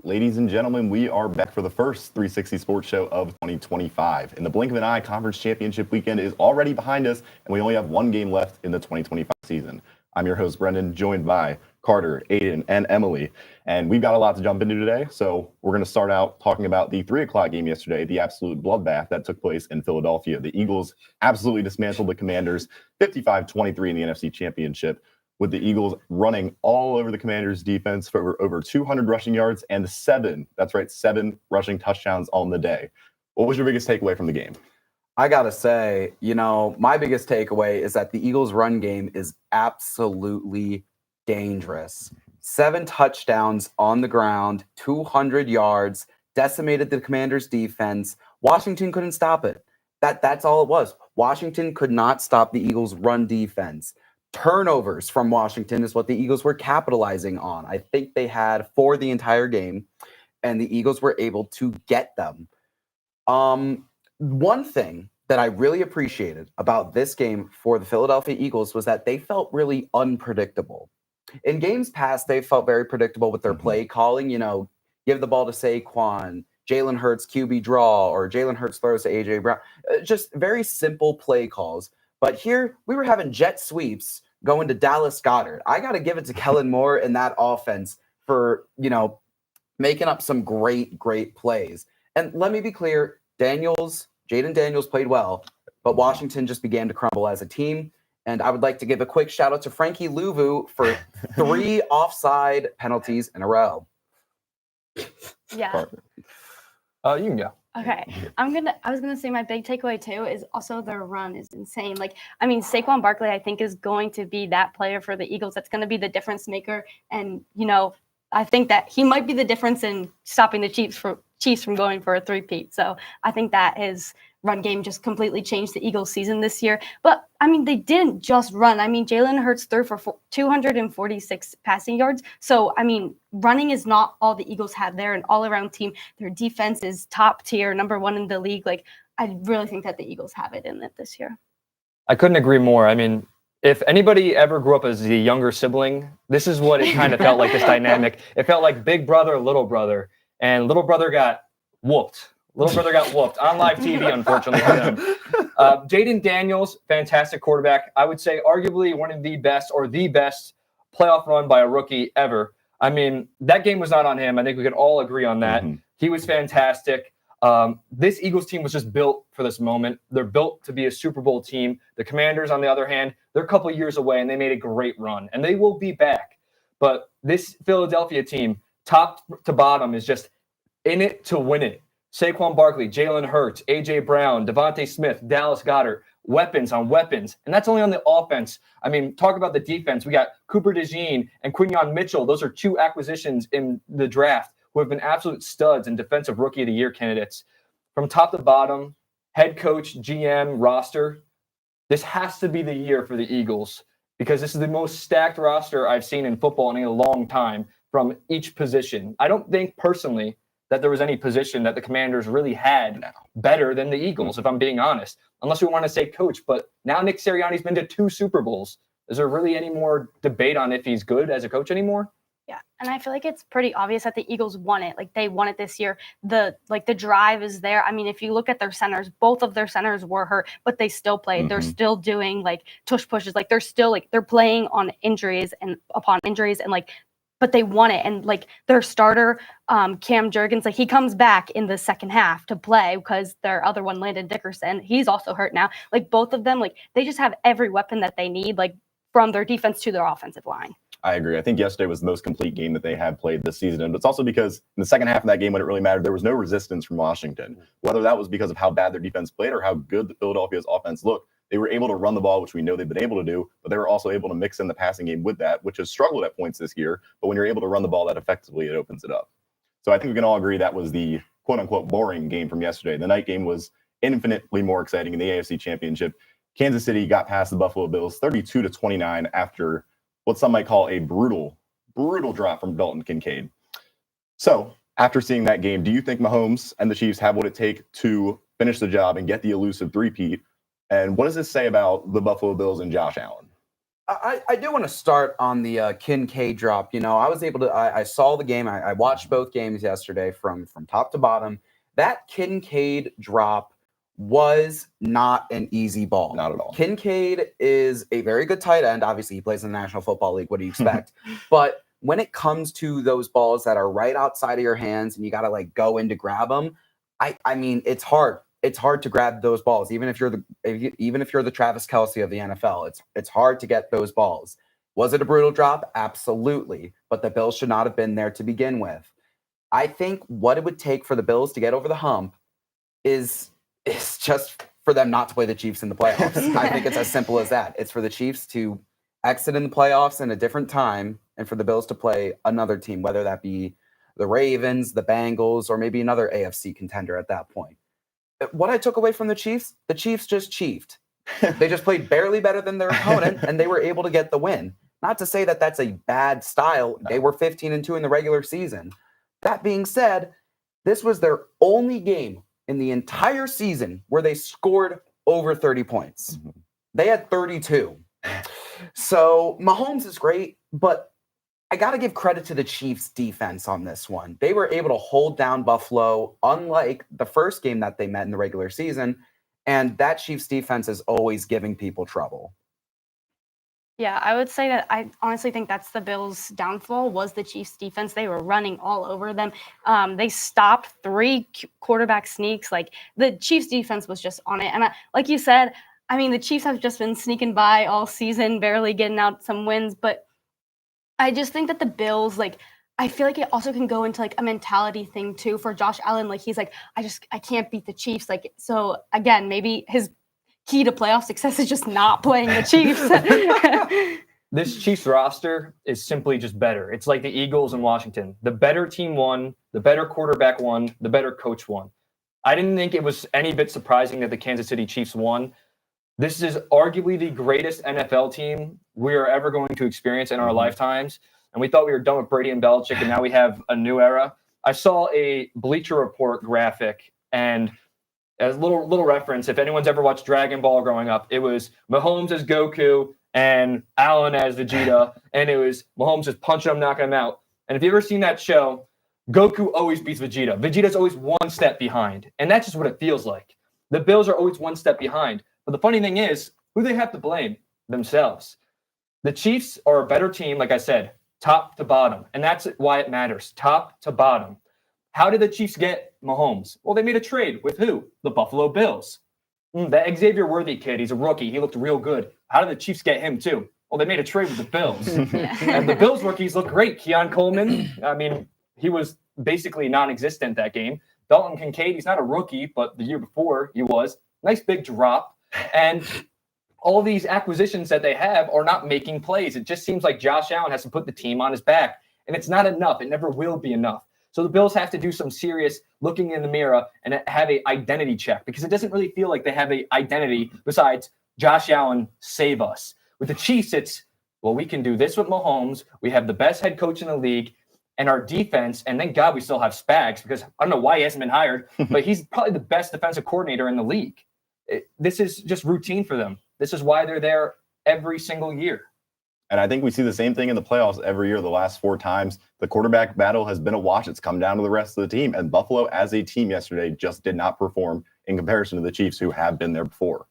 Ladies and gentlemen, we are back for the first 360 Sports Show of 2025. In the blink of an eye, Conference Championship weekend is already behind us, and we only have one game left in the 2025 season. I'm your host, Brendan, joined by Carter, Aiden, and Emily. And we've got a lot to jump into today, so we're going to start out talking about the 3 o'clock game yesterday, the absolute bloodbath that took place in Philadelphia. The Eagles absolutely dismantled the Commanders 55-23 in the NFC Championship, with the Eagles running all over the Commanders' defense for over 200 rushing yards and 7 rushing touchdowns on the day. What was your biggest takeaway from the game? I got to say, my biggest takeaway is that the Eagles' run game is absolutely dangerous. 7 touchdowns on the ground, 200 yards, decimated the Commanders' defense. Washington couldn't stop it. That's all it was. Washington could not stop the Eagles' run defense. Turnovers from Washington is what the Eagles were capitalizing on. I think they had 4 the entire game, and the Eagles were able to get them. One thing that I really appreciated about this game for the Philadelphia Eagles was that they felt really unpredictable. In games past, they felt very predictable with their play calling. Give the ball to Saquon, Jalen Hurts QB draw, or Jalen Hurts throws to A.J. Brown. Just very simple play calls. But here, we were having jet sweeps going to Dallas Goedert. I got to give it to Kellen Moore and that offense for, making up some great, great plays. And let me be clear, Jaden Daniels played well, but Washington just began to crumble as a team. And I would like to give a quick shout out to Frankie Louvu for 3 offside penalties in a row. Yeah. You can go. Okay. I was gonna say my big takeaway too is also their run is insane. Saquon Barkley, I think, is going to be that player for the Eagles that's gonna be the difference maker. And, I think that he might be the difference in stopping the Chiefs from going for a three-peat. So I think that his run game just completely changed the Eagles season this year. But they didn't just run. Jalen Hurts threw for 246 passing yards. So, running is not all the Eagles have. They're an all-around team. Their defense is top tier, number 1 in the league. I really think that the Eagles have it in it this year. I couldn't agree more. If anybody ever grew up as the younger sibling, this is what it kind of felt like, this dynamic. It felt like big brother, little brother, and little brother got whooped. Little brother got whooped on live TV, unfortunately for them. Jaden Daniels, fantastic quarterback. I would say arguably one of the best or the best playoff run by a rookie ever. That game was not on him. I think we could all agree on that. Mm-hmm. He was fantastic. This Eagles team was just built for this moment. They're built to be a Super Bowl team. The Commanders, on the other hand, they're a couple years away, and they made a great run, and they will be back. But this Philadelphia team, top to bottom, is just in it to win it. Saquon Barkley, Jalen Hurts, A.J. Brown, Devontae Smith, Dallas Goedert, weapons on weapons. And that's only on the offense. Talk about the defense. We got Cooper DeJean and Quinyon Mitchell. Those are 2 acquisitions in the draft who have been absolute studs and defensive rookie of the year candidates. From top to bottom, head coach, GM, roster, this has to be the year for the Eagles because this is the most stacked roster I've seen in football in a long time from each position. I don't think personally that there was any position that the Commanders really had better than the Eagles, if I'm being honest, unless we want to say coach. But now Nick Sirianni's been to 2 Super Bowls. Is there really any more debate on if he's good as a coach anymore? Yeah, and I feel like it's pretty obvious that the Eagles won it. They won it this year. The drive is there. If you look at their centers, both of their centers were hurt, but they still played. Mm-hmm. They're still doing tush pushes. They're still they're playing on injuries and upon injuries and but they won it. And their starter, Cam Jurgens, he comes back in the second half to play because their other one, Landon Dickerson, he's also hurt now. Both of them, they just have every weapon that they need, from their defense to their offensive line. I agree. I think yesterday was the most complete game that they have played this season. And it's also because in the second half of that game when it really mattered, there was no resistance from Washington. Whether that was because of how bad their defense played or how good the Philadelphia's offense looked, they were able to run the ball, which we know they've been able to do, but they were also able to mix in the passing game with that, which has struggled at points this year. But when you're able to run the ball that effectively, it opens it up. So I think we can all agree that was the quote-unquote boring game from yesterday. The night game was infinitely more exciting in the AFC Championship. Kansas City got past the Buffalo Bills 32-29 after what some might call a brutal drop from Dalton Kincaid. So after seeing that game, do you think Mahomes and the Chiefs have what it takes to finish the job and get the elusive three-peat? And what does this say about the Buffalo Bills and Josh Allen? I do want to start on the Kincaid drop. I was able to. I saw the game. I watched both games yesterday from top to bottom. That Kincaid drop was not an easy ball. Not at all. Kincaid is a very good tight end. Obviously, he plays in the National Football League. What do you expect? But when it comes to those balls that are right outside of your hands and you got to like go in to grab them, I mean, it's hard. It's hard to grab those balls, even if you're the Travis Kelce of the NFL. It's hard to get those balls. Was it a brutal drop? Absolutely. But the Bills should not have been there to begin with. I think what it would take for the Bills to get over the hump is just for them not to play the Chiefs in the playoffs. I think it's as simple as that. It's for the Chiefs to exit in the playoffs in a different time and for the Bills to play another team, whether that be the Ravens, the Bengals, or maybe another AFC contender at that point. What I took away from the Chiefs just chiefed. They just played barely better than their opponent, and they were able to get the win. Not to say that that's a bad style. They were 15-2 in the regular season. That being said, this was their only game in the entire season where they scored over 30 points. Mm-hmm. They had 32. So Mahomes is great, but I got to give credit to the Chiefs defense on this one. They were able to hold down Buffalo, unlike the first game that they met in the regular season. And that Chiefs defense is always giving people trouble. Yeah, I would say that I honestly think that's the Bills' downfall was the Chiefs' defense. They were running all over them. They stopped 3 quarterback sneaks. Like the Chiefs' defense was just on it. And like you said, I mean, the Chiefs have just been sneaking by all season, barely getting out some wins. But I just think that the Bills, like, I feel like it also can go into like a mentality thing too for Josh Allen. Like he's like, I can't beat the Chiefs. Like, so again, maybe his key to playoff success is just not playing the Chiefs. This Chiefs roster is simply just better. It's like the Eagles and Washington. The better team won, the better quarterback won, the better coach won. I didn't think it was any bit surprising that the Kansas City Chiefs won. This is arguably the greatest NFL team we are ever going to experience in our lifetimes. And we thought we were done with Brady and Belichick, and now we have a new era. I saw a Bleacher Report graphic, and as a little reference, if anyone's ever watched Dragon Ball growing up, it was Mahomes as Goku and Allen as Vegeta, and it was Mahomes just punching him, knocking him out. And if you've ever seen that show, Goku always beats Vegeta. Vegeta's always one step behind, and that's just what it feels like. The Bills are always one step behind. But the funny thing is, who they have to blame? Themselves. The Chiefs are a better team, like I said, top to bottom. And that's why it matters, top to bottom. How did the Chiefs get Mahomes? Well, they made a trade with who? The Buffalo Bills. That Xavier Worthy kid, he's a rookie. He looked real good. How did the Chiefs get him too? Well, they made a trade with the Bills. And the Bills rookies look great. Keon Coleman, I mean, he was basically non-existent that game. Dalton Kincaid, he's not a rookie, but the year before he was. Nice big drop. And all these acquisitions that they have are not making plays. It just seems like Josh Allen has to put the team on his back. And it's not enough. It never will be enough. So the Bills have to do some serious looking in the mirror and have an identity check, because it doesn't really feel like they have an identity besides Josh Allen, save us. With the Chiefs, it's, well, we can do this with Mahomes. We have the best head coach in the league and our defense. And thank God we still have Spags, because I don't know why he hasn't been hired, but he's probably the best defensive coordinator in the league. This is just routine for them. This is why they're there every single year. And I think we see the same thing in the playoffs every year. The last 4 times, the quarterback battle has been a wash. It's come down to the rest of the team. And Buffalo, as a team yesterday, just did not perform in comparison to the Chiefs, who have been there before.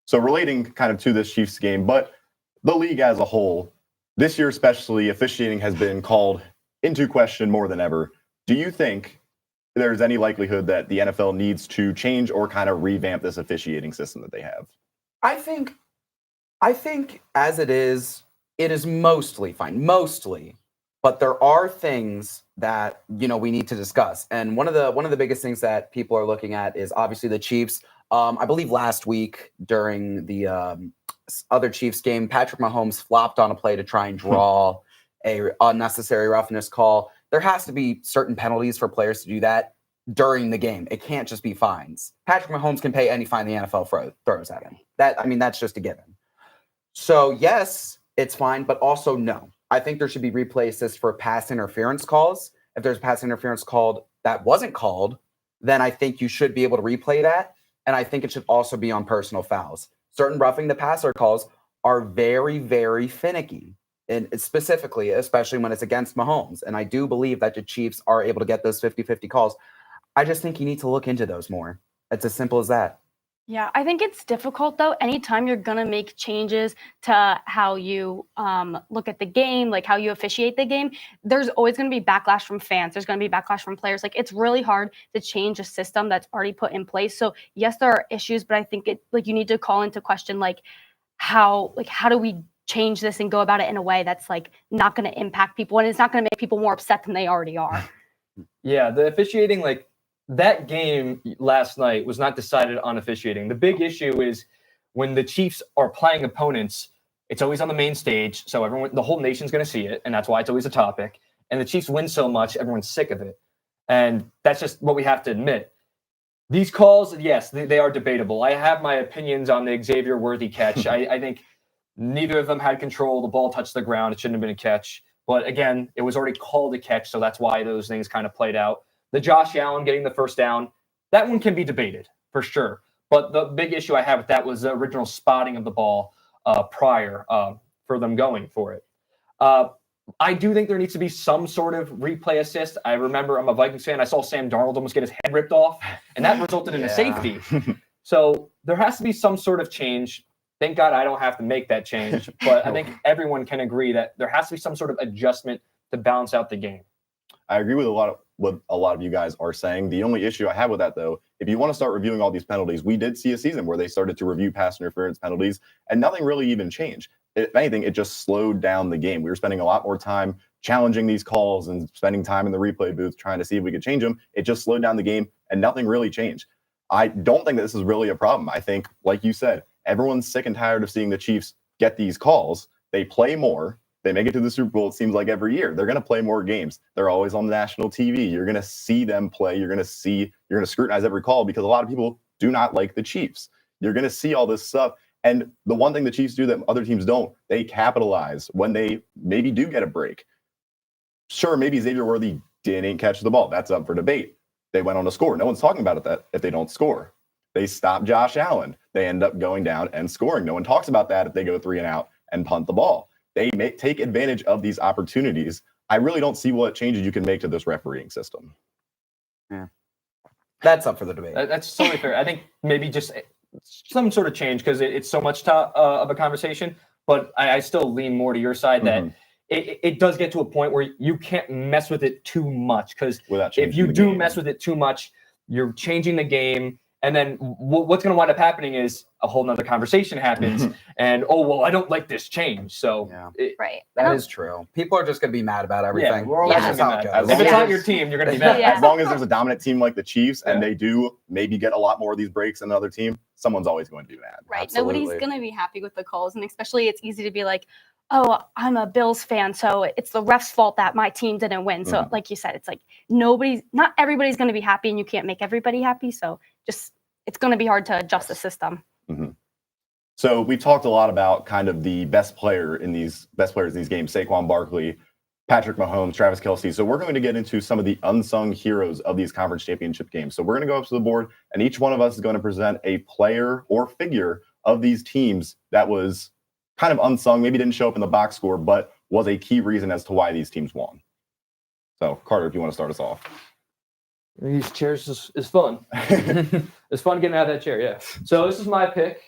So relating kind of to this Chiefs game, but the league as a whole, this year especially, officiating has been called into question more than ever. Do you think there's any likelihood that the NFL needs to change or kind of revamp this officiating system that they have? I think as it is mostly fine, but there are things that, we need to discuss. And one of the biggest things that people are looking at is obviously the Chiefs. I believe last week during the other Chiefs game, Patrick Mahomes flopped on a play to try and draw a unnecessary roughness call. There has to be certain penalties for players to do that during the game. It can't just be fines. Patrick Mahomes can pay any fine the NFL throws at him. That's just a given. So yes, it's fine, but also no. I think there should be replay assist for pass interference calls. If there's a pass interference called that wasn't called, then I think you should be able to replay that. And I think it should also be on personal fouls. Certain roughing the passer calls are very, very finicky. And specifically, especially when it's against Mahomes. And I do believe that the Chiefs are able to get those 50-50 calls. I just think you need to look into those more. It's as simple as that. Yeah, I think it's difficult though. Anytime you're gonna make changes to how you look at the game, like how you officiate the game, there's always gonna be backlash from fans. There's gonna be backlash from players. Like it's really hard to change a system that's already put in place. So yes, there are issues, but I think you need to call into question how do we change this and go about it in a way that's not gonna impact people and it's not gonna make people more upset than they already are. Yeah, the officiating, that game last night was not decided on officiating. The big issue is when the Chiefs are playing opponents, it's always on the main stage, so the whole nation's going to see it, and that's why it's always a topic. And the Chiefs win so much, everyone's sick of it. And that's just what we have to admit. These calls, yes, they are debatable. I have my opinions on the Xavier Worthy catch. I think neither of them had control. The ball touched the ground. It shouldn't have been a catch. But again, it was already called a catch, so that's why those things kind of played out. The Josh Allen getting the first down, that one can be debated for sure. But the big issue I have with that was the original spotting of the ball prior for them going for it. I do think there needs to be some sort of replay assist. I remember I'm a Vikings fan. I saw Sam Darnold almost get his head ripped off, and that resulted in a safety. So there has to be some sort of change. Thank God I don't have to make that change. But I think everyone can agree that there has to be some sort of adjustment to balance out the game. I agree with what a lot of you guys are saying. The only issue I have with that, though, if you want to start reviewing all these penalties, we did see a season where they started to review pass interference penalties, and nothing really even changed. If anything, it just slowed down the game. We were spending a lot more time challenging these calls and spending time in the replay booth trying to see if we could change them. It just slowed down the game, and nothing really changed. I don't think that this is really a problem. I think, like you said, everyone's sick and tired of seeing the Chiefs get these calls. They play more. They make it to the Super Bowl, it seems like every year. They're going to play more games. They're always on national TV. You're going to see them play. You're going to scrutinize every call because a lot of people do not like the Chiefs. You're going to see all this stuff. And the one thing the Chiefs do that other teams don't, they capitalize when they maybe do get a break. Sure, maybe Xavier Worthy didn't catch the ball. That's up for debate. They went on to score. No one's talking about it that if they don't score. They stop Josh Allen. They end up going down and scoring. No one talks about that if they go 3 and out and punt the ball. They take advantage of these opportunities. I really don't see what changes you can make to this refereeing system. Yeah, that's up for the debate. That's totally fair. I think maybe just some sort of change because it's so much of a conversation. But I still lean more to your side that it does get to a point where you can't mess with it too much because if you do mess with it too much, you're changing the game. And then what's going to wind up happening is a whole nother conversation happens. And, I don't like this change. So right. That is true. People are just going to be mad about everything. Yeah, we're all going to be mad. As if it's not your team, you're going to be mad. As long as there's a dominant team like the Chiefs and they do maybe get a lot more of these breaks than another team, someone's always going to be mad. Right. Absolutely. Nobody's going to be happy with the calls. And especially it's easy to be like, oh, I'm a Bills fan, so it's the ref's fault that my team didn't win. So like you said, it's like not everybody's going to be happy and you can't make everybody happy. So it's going to be hard to adjust the system. So we've talked a lot about kind of the best players in these games, Saquon Barkley, Patrick Mahomes, Travis Kelce. So we're going to get into some of the unsung heroes of these conference championship games. So we're going to go up to the board and each one of us is going to present a player or figure of these teams that was kind of unsung, maybe didn't show up in the box score, but was a key reason as to why these teams won. So Carter, if you want to start us off. These chairs is fun. It's fun getting out of that chair, yeah. So this is my pick.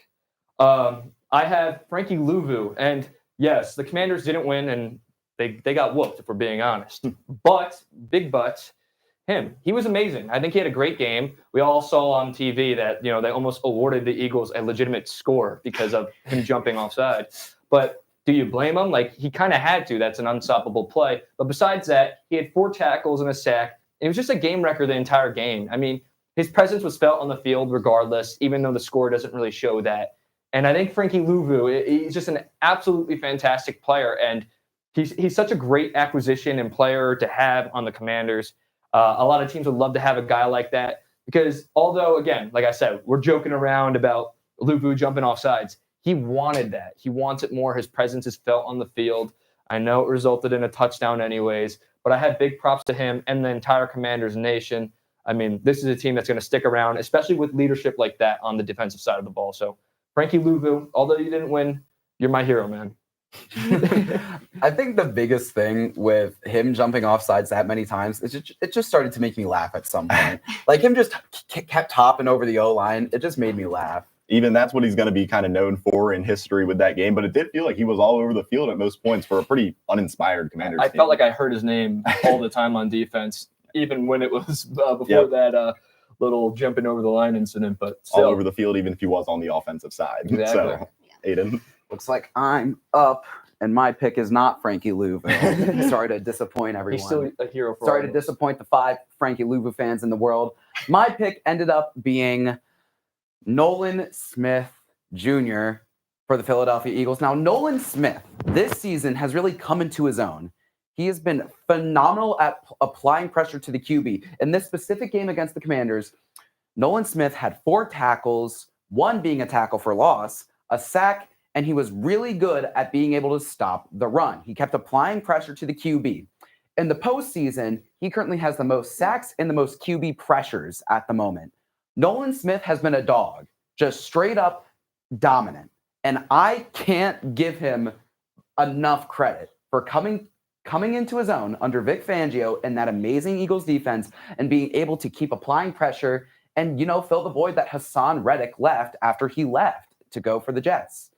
I have Frankie Louvu, and yes, the Commanders didn't win, and they got whooped, if we're being honest. But, big but, he was amazing. I think he had a great game. We all saw on TV that, they almost awarded the Eagles a legitimate score because of him jumping offside. But do you blame him? He kind of had to. That's an unstoppable play. But besides that, he had 4 tackles and a sack. It was just a game record the entire game. I mean, his presence was felt on the field regardless, even though the score doesn't really show that. And I think Frankie Louvu, he's just an absolutely fantastic player. And he's such a great acquisition and player to have on the Commanders. A lot of teams would love to have a guy like that because although, again, like I said, we're joking around about Louvu jumping off sides, he wanted that. He wants it more. His presence is felt on the field. I know it resulted in a touchdown anyways, but I have big props to him and the entire Commanders nation. I mean, this is a team that's going to stick around, especially with leadership like that on the defensive side of the ball. So Frankie Louvu, although he didn't win, You're my hero, man. I think the biggest thing with him jumping off sides that many times is it just started to make me laugh at some point. Like him just kept hopping over the O-line. It just made me laugh. Even that's what he's going to be kind of known for in history with that game. But it did feel like he was all over the field at most points for a pretty uninspired Commanders I team. felt like I heard his name all the time on defense, even when it was before Yep. that little jumping over the line incident. But all still, over the field, even if he was on the offensive side. Exactly. So, Aiden. Looks like I'm up, and my pick is not Frankie Louvu. Sorry to disappoint everyone. he's still a hero for Sorry all to of us. disappoint the 5 Frankie Louvu fans in the world. My pick ended up being Nolan Smith Jr. for the Philadelphia Eagles. Now, Nolan Smith this season has really come into his own. He has been phenomenal at applying pressure to the QB. In this specific game against the Commanders, Nolan Smith had 4 tackles, 1 being a tackle for loss, a sack, and he was really good at being able to stop the run. He kept applying pressure to the QB. In the postseason, he currently has the most sacks and the most QB pressures at the moment. Nolan Smith has been a dog, just straight up dominant. And I can't give him enough credit for coming into his own under Vic Fangio and that amazing Eagles defense and being able to keep applying pressure and, fill the void that Hassan Reddick left after he left to go for the Jets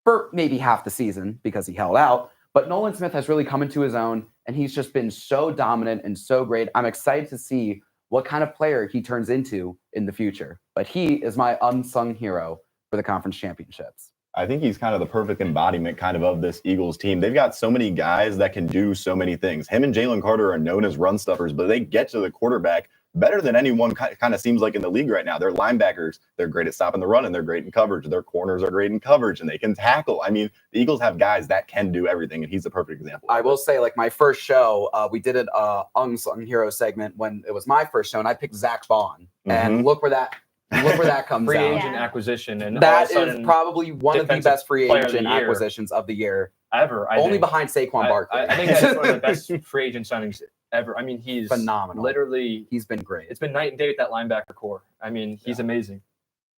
for maybe half the season because he held out. But Nolan Smith has really come into his own, and he's just been so dominant and so great. I'm excited to see what kind of player he turns into in the future. But he is my unsung hero for the conference championships. I think he's kind of the perfect embodiment of this Eagles team. They've got so many guys that can do so many things. Him and Jalen Carter are known as run stuffers, but they get to the quarterback better than anyone kind of seems like in the league right now. Their linebackers, they're great at stopping the run, and they're great in coverage. Their corners are great in coverage, and they can tackle. I mean, the Eagles have guys that can do everything, and he's the perfect example. I will say, like my first show, we did an unsung hero segment when it was my first show, and I picked Zach Vaughn. And look where that comes free out. agent Yeah. acquisition, and That all of a sudden, is probably one of the defensive best free player of the agent year. acquisitions of the year. ever. Only behind Saquon Barkley. I think that's one of the best free agent signings ever. I mean, he's Phenomenal. Literally, He's been great. it's been night and day with that linebacker core. I mean, he's amazing.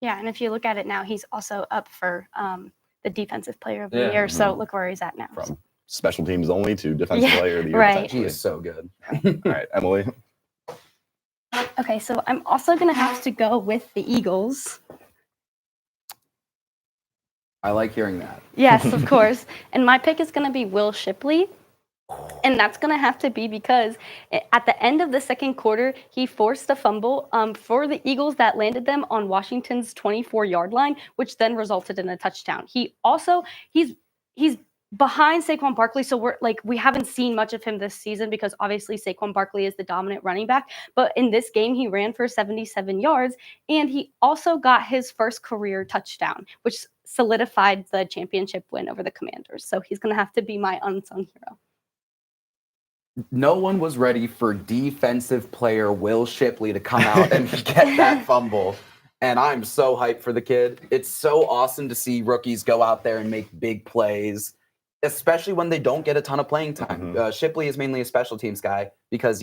Yeah, and if you look at it now, he's also up for the defensive player of the Yeah. year. So look where he's at now. From special teams only to defensive Yeah, player of the year. right. He potentially. is so good. All right, Emily. Okay, so I'm also going to have to go with the Eagles. I like hearing that. Yes, of course. And my pick is going to be Will Shipley. And that's going to have to be because at the end of the second quarter, he forced a fumble for the Eagles that landed them on Washington's 24-yard line, which then resulted in a touchdown. He's behind Saquon Barkley, so we haven't seen much of him this season because obviously Saquon Barkley is the dominant running back. But in this game, he ran for 77 yards, and he also got his first career touchdown, which solidified the championship win over the Commanders. So he's going to have to be my unsung hero. No one was ready for defensive player Will Shipley to come out and get that fumble. And I'm so hyped for the kid. It's so awesome to see rookies go out there and make big plays, especially when they don't get a ton of playing time. Shipley is mainly a special teams guy because,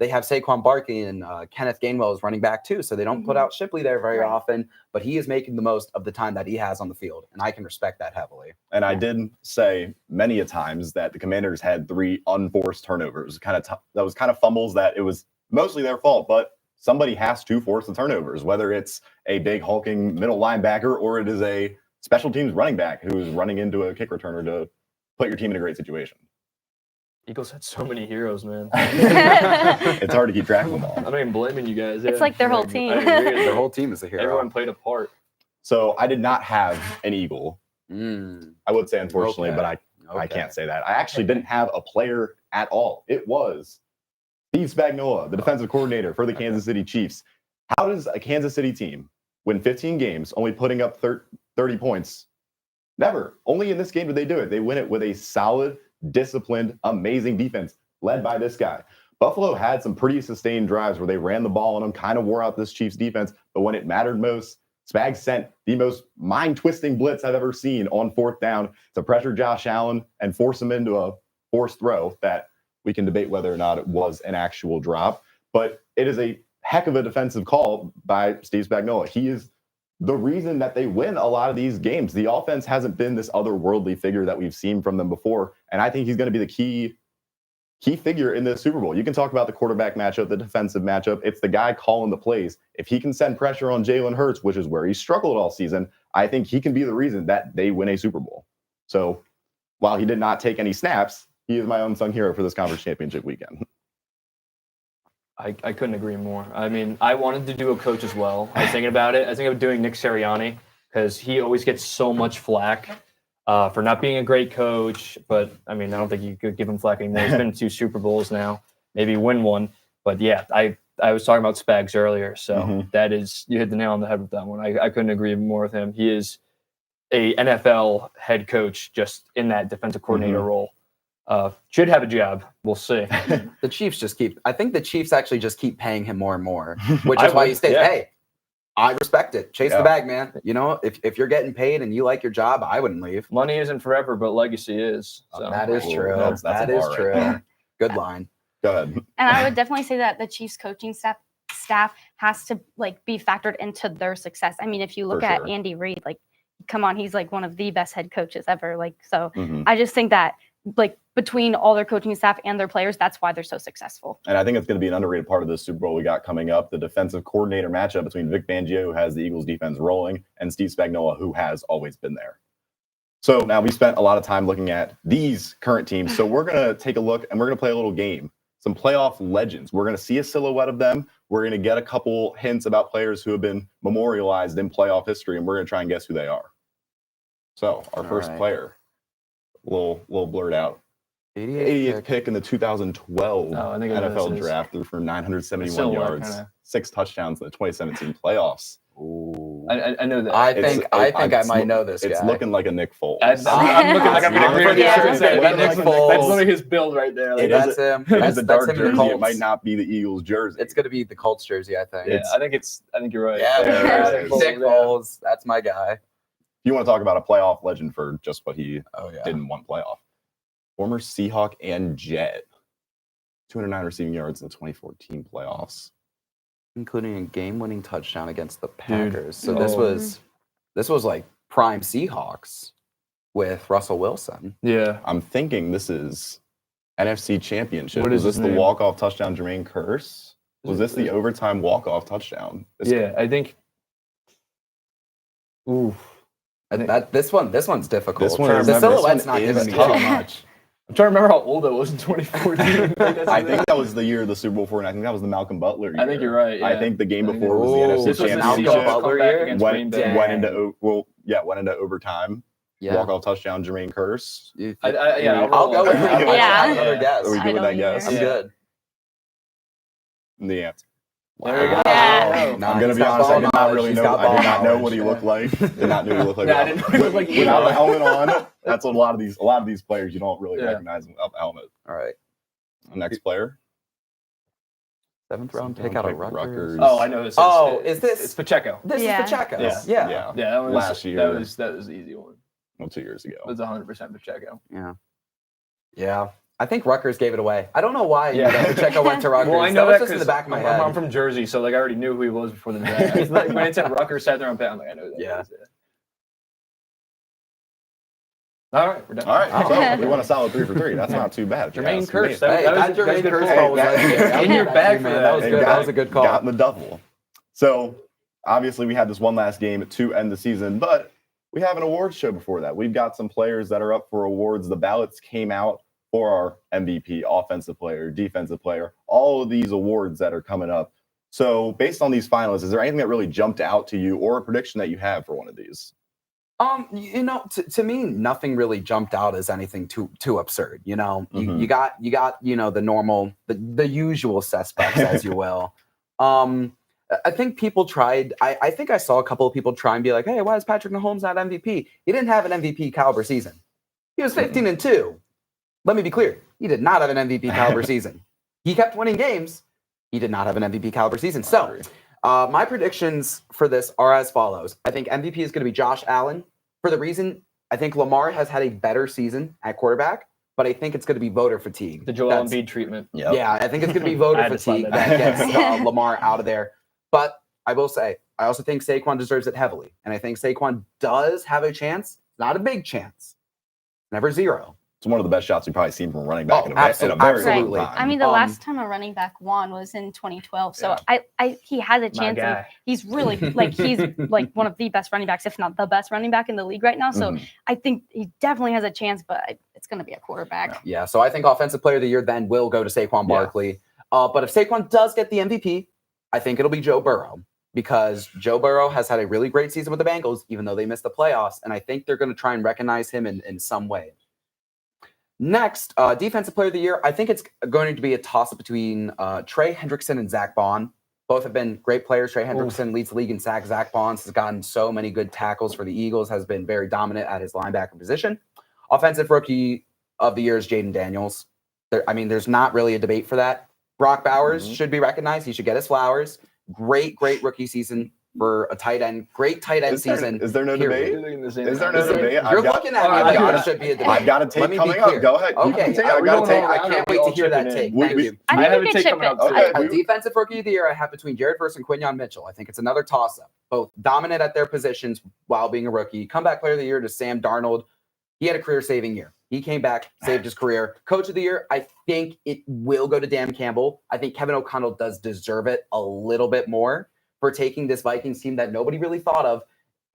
they have Saquon Barkley and Kenneth Gainwell is running back too. So they don't put out Shipley there very Right. often, but he is making the most of the time that he has on the field. And I can respect that heavily. And I did say many a times that the Commanders had 3 unforced turnovers. That was kind of fumbles that it was mostly their fault, but somebody has to force the turnovers, whether it's a big hulking middle linebacker or it is a special teams running back who's running into a kick returner to put your team in a great situation. Eagles had so many heroes, man. It's hard to keep track of them all. I'm not even blaming you guys. It's like their whole team. I agree. Their whole team is a hero. Everyone played a part. So I did not have an Eagle. Mm, I would say unfortunately, Okay. but I can't say that. I actually didn't have a player at all. It was Steve Spagnuolo, the defensive coordinator for the Kansas City Chiefs. How does a Kansas City team win 15 games, only putting up 30 points? Never. Only in this game did they do it. They win it with a solid, disciplined, amazing defense led by this guy. Buffalo had some pretty sustained drives where they ran the ball on them, kind of wore out this Chiefs defense. But when it mattered most, Spags sent the most mind-twisting blitz I've ever seen on 4th down to pressure Josh Allen and force him into a forced throw that we can debate whether or not it was an actual drop. But it is a heck of a defensive call by Steve Spagnuolo. He is the reason that they win a lot of these games. The offense hasn't been this otherworldly figure that we've seen from them before. And I think he's going to be the key figure in the Super Bowl. You can talk about the quarterback matchup, the defensive matchup. It's the guy calling the plays. If he can send pressure on Jalen Hurts, which is where he struggled all season, I think he can be the reason that they win a Super Bowl. So while he did not take any snaps, he is my unsung hero for this conference championship weekend. I couldn't agree more. I mean, I wanted to do a coach as well. I was thinking about it. I think of doing Nick Sirianni because he always gets so much flack for not being a great coach. But, I mean, I don't think you could give him flack anymore. He's been to 2 Super Bowls now, maybe win one. But, yeah, I was talking about Spags earlier. So that is – you hit the nail on the head with that one. I couldn't agree more with him. He is a NFL head coach just in that defensive coordinator role. Should have a job. We'll see. The Chiefs I think the Chiefs actually just keep paying him more and more, which is why he stays, hey, I respect it. Chase the bag, man. You know, if you're getting paid and you like your job, I wouldn't leave. Money isn't forever, but legacy is. So. That is true. That's that a is bar true. right there. Good line. Go ahead. And I would definitely say that the Chiefs coaching staff has to be factored into their success. I mean, if you look For at sure. Andy Reid, come on, he's one of the best head coaches ever. So Mhm. I just think that between all their coaching staff and their players, that's why they're so successful. And I think it's going to be an underrated part of the Super Bowl we got coming up, the defensive coordinator matchup between Vic Fangio, who has the Eagles defense rolling, and Steve Spagnuolo, who has always been there. So now we spent a lot of time looking at these current teams. So we're going to take a look and we're going to play a little game, some playoff legends. We're going to see a silhouette of them. We're going to get a couple hints about players who have been memorialized in playoff history, and we're going to try and guess who they are. So our first player, a little blurred out. 80th pick in the 2012 I think I know NFL this is. draft, threw for 971 Silhouette, yards, kinda. 6 touchdowns in the 2017 playoffs. Ooh. I know that. I think I might know this It's guy. looking like a Nick Foles. I'm looking like I'm Yeah. going to agree Yeah. with you. Yeah. That's literally his build right there. It That's is him. It That's is a dark him in the jersey. It Colts. might not be the Eagles jersey. It's going to be the Colts jersey, I think. Yeah, I think you're right. Yeah, there it is. Nick Foles. That's my guy. If you want to talk about a playoff legend for just what he Oh, yeah. did in one playoff, former Seahawk and Jet, 209 receiving yards in the 2014 playoffs. Including a game-winning touchdown against the Packers. So Oh. this was like prime Seahawks with Russell Wilson. Yeah. I'm thinking this is NFC Championship. What Was is this his the name? walk-off touchdown Jermaine Kearse? Was this the overtime walk-off touchdown? I think. Ooh. This one's difficult. This one the is- this silhouette's one not is giving me too tough. much. I'm trying to remember how old I was in 2014. I think that was the year of the Super Bowl 4, and I think that was the Malcolm Butler year. I think you're right, I yeah. think the game I think before was the Ooh, NFC this was the Championship. Malcolm Butler comeback year? against Green Bay. Went into overtime. Yeah. Walk-off touchdown Jermaine Kearse. I'll go with Yeah. yeah. Another guess. Are we I good with know that guess? I'm Yeah. good. The answer. There we go. Yeah. Nah, I'm gonna he's be got honest. I ball did not knowledge. really He's know. got I did ball not know knowledge. what he looked like. Did not know what he looked like. Yeah, I didn't know what he looked like without either. the helmet on. That's what a lot of these players you don't really Yeah. recognize without the helmet. All right. Next player. 7th round Seventh pick out of round pick, Rutgers. Rutgers. Oh, I know this. Oh, is this- It's Pacheco. This Yeah. is Pacheco. Yeah. Yeah. Yeah, that was Last year. That was the easy one. Well, 2 years ago. It was 100% Pacheco. Yeah. I think Rutgers gave it away. I don't know why Yeah. Pacheco went to Rutgers. Well, I know that that was just in the back of my head. I'm from Jersey, so I already knew who he was before the draft. When it said Rutgers sat there on I'm like, I know that. Yeah. All right, we're done. All right, Oh. so we want a solid 3 for 3. That's not too bad. if you Jermaine ask Kearse, me. that Hey, was that a Jermaine good Kearse call. call was Hey, legendary. in your Thank bag you, for man. that. That was And good. That was a good call. Got in the double. So obviously we had this one last game to end the season, but we have an awards show before that. We've got some players that are up for awards. The ballots came out for our MVP, offensive player, defensive player, all of these awards that are coming up. So based on these finalists, is there anything that really jumped out to you or a prediction that you have for one of these? To me, nothing really jumped out as anything too absurd. You got the normal, the usual suspects, as you will. I think people tried. I think I saw a couple of people try and be like, "Hey, why is Patrick Mahomes not MVP?" He didn't have an MVP caliber season. He was 15-2. Let me be clear. He did not have an MVP caliber season. He kept winning games. He did not have an MVP caliber season. So, my predictions for this are as follows. I think MVP is going to be Josh Allen for the reason I think Lamar has had a better season at quarterback, but I think it's going to be voter fatigue. The Joel Embiid treatment. Yep. Yeah, I think it's going to be voter I had to slide fatigue that that gets Lamar out of there. But I will say, I also think Saquon deserves it heavily. And I think Saquon does have a chance, not a big chance, never zero. It's one of the best shots we've probably seen from a running back Oh, in a very absolutely. long time. I mean, the last time a running back won was in 2012. So he has a My chance. And guy. he's really he's like one of the best running backs, if not the best running back in the league right now. So I think he definitely has a chance, but it's going to be a quarterback. Yeah, so I think Offensive Player of the Year then will go to Saquon Barkley. But if Saquon does get the MVP, I think it'll be Joe Burrow, because Joe Burrow has had a really great season with the Bengals, even though they missed the playoffs. And I think they're going to try and recognize him in some way. Next, Defensive Player of the Year. I think it's going to be a toss-up between Trey Hendrickson and Zach Bond. Both have been great players. Trey Hendrickson leads the league in sacks. Zach Bond has gotten so many good tackles for the Eagles, has been very dominant at his linebacker position. Offensive Rookie of the Year is Jaden Daniels. There's not really a debate for that. Brock Bowers should be recognized. He should get his flowers. Great rookie season for a tight end. Great tight end season. Is there no debate? Is there no debate? You're looking at me. There should be a debate. I've got a take Let me be coming clear. up. Go ahead. Okay. I've got a take. I can't wait to hear that take. Thank you. I have think a we take could coming chip up, it. too. A Defensive Rookie of the Year, I have between Jared Verse and Quinyon Mitchell. I think it's another toss-up. Both dominant at their positions while being a rookie. Comeback Player of the Year to Sam Darnold. He had a career-saving year. He came back, saved his career. Coach of the Year, I think it will go to Dan Campbell. I think Kevin O'Connell does deserve it a little bit more for taking this Vikings team that nobody really thought of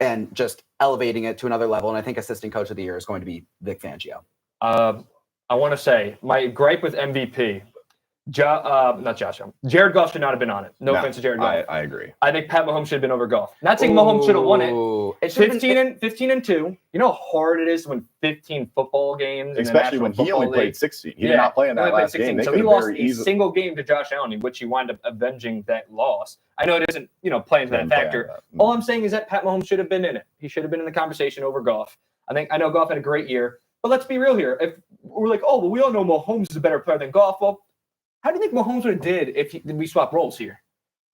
and just elevating it to another level. And I think Assistant Coach of the Year is going to be Vic Fangio. I want to say my gripe with MVP, not Josh Allen. Jared Goff should not have been on it. No offense to Jared Goff. I agree. I think Pat Mahomes should have been over Goff. Not saying Mahomes should have won it. It should have been 15 and 2. You know how hard it is to win 15 football games, in the Especially National when he Football only played League. 16. He did not play in he only that played last game. They So could he have lost very a easily. single game to Josh Allen, in which he wound up avenging that loss. I know it isn't, play into that Didn't play factor. on that. All I'm saying is that Pat Mahomes should have been in it. He should have been in the conversation over Goff. I know Goff had a great year, but let's be real here. If we're like, oh, well, we all know Mahomes is a better player than Goff. Well, how do you think Mahomes would have did if we swap roles here?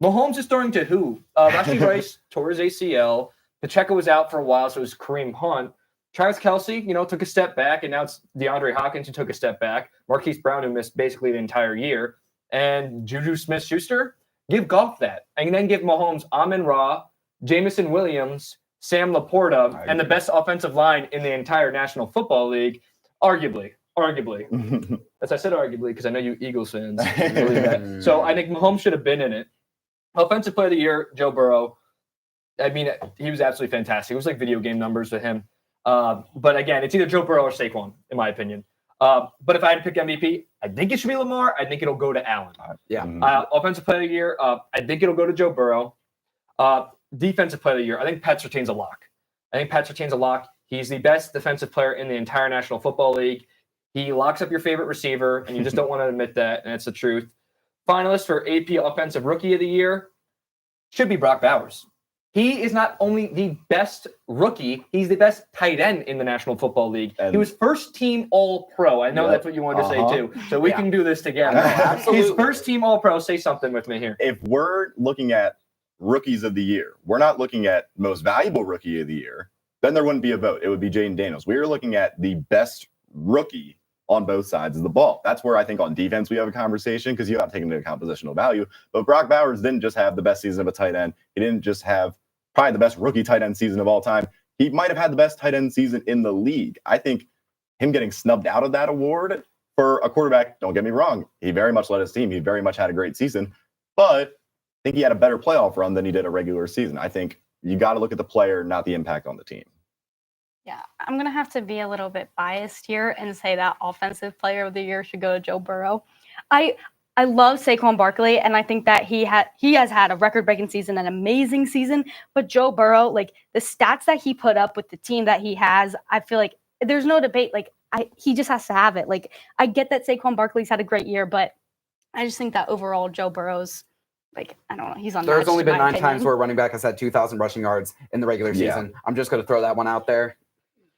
Mahomes is throwing to who? Rashee Rice tore his ACL. Pacheco was out for a while, so it was Kareem Hunt. Travis Kelce, took a step back, and now it's DeAndre Hopkins who took a step back. Marquise Brown, who missed basically the entire year. And Juju Smith-Schuster, give Goff that. And then give Mahomes Amon-Ra, Jameson Williams, Sam Laporta, and the best offensive line in the entire National Football League, arguably. As I said, arguably, because I know you Eagles fans believe that. So I think Mahomes should have been in it. Offensive Player of the Year, Joe Burrow. He was absolutely fantastic. It was like video game numbers to him. But again, it's either Joe Burrow or Saquon, in my opinion. But if I had to pick MVP, I think it should be Lamar. I think it'll go to Allen. Offensive Player of the Year, I think it'll go to Joe Burrow. Defensive Player of the Year, I think Pat Surtain's a lock. He's the best defensive player in the entire National Football League. He locks up your favorite receiver, and you just don't want to admit that, and it's the truth. Finalist for AP Offensive Rookie of the Year should be Brock Bowers. He is not only the best rookie, he's the best tight end in the National Football League. He was first team All-Pro. I know that's what you wanted to say too. So we can do this together. Absolutely. He's first team All-Pro. Say something with me here. If we're looking at rookies of the year, we're not looking at most valuable rookie of the year, then there wouldn't be a vote. It would be Jaden Daniels. We are looking at the best rookie on both sides of the ball. That's where I think on defense we have a conversation, because you have to take into account positional value. But Brock Bowers didn't just have the best season of a tight end. He didn't just have probably the best rookie tight end season of all time. He might have had the best tight end season in the league. I think him getting snubbed out of that award for a quarterback, don't get me wrong, he very much led his team. He very much had a great season. But I think he had a better playoff run than he did a regular season. I think you got to look at the player, not the impact on the team. Yeah, I'm going to have to be a little bit biased here and say that Offensive Player of the Year should go to Joe Burrow. I love Saquon Barkley, and I think that he has had a record-breaking season, an amazing season. But Joe Burrow, like the stats that he put up with the team that he has, I feel like there's no debate. Like he just has to have it. Like I get that Saquon Barkley's had a great year, but I just think that overall Joe Burrow's, like, I don't know, he's on. There's only been 9 times where a running back has had 2,000 rushing yards in the regular season. I'm just going to throw that one out there.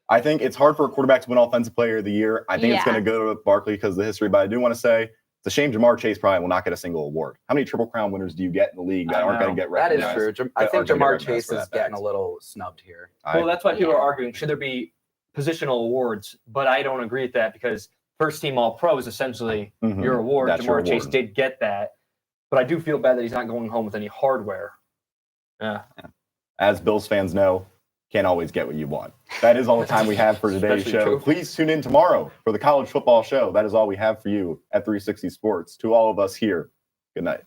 I think it's hard for a quarterback to win Offensive Player of the Year. I think it's going to go to Barkley because of the history, but I do want to say it's a shame Jamar Chase probably will not get a single award. How many Triple Crown winners do you get in the league that aren't going to get That recognized? is true. I think Jamar Chase is getting a little snubbed here. Well, that's why people are arguing, should there be positional awards? But I don't agree with that, because first team All-Pro is essentially your award. That's your Jamar Chase award. did get that. But I do feel bad that he's not going home with any hardware. Yeah. As Bills fans know, can't always get what you want. That is all the time we have for today's Especially show. true. Please tune in tomorrow for the college football show. That is all we have for you at 360 Sports. To all of us here, good night.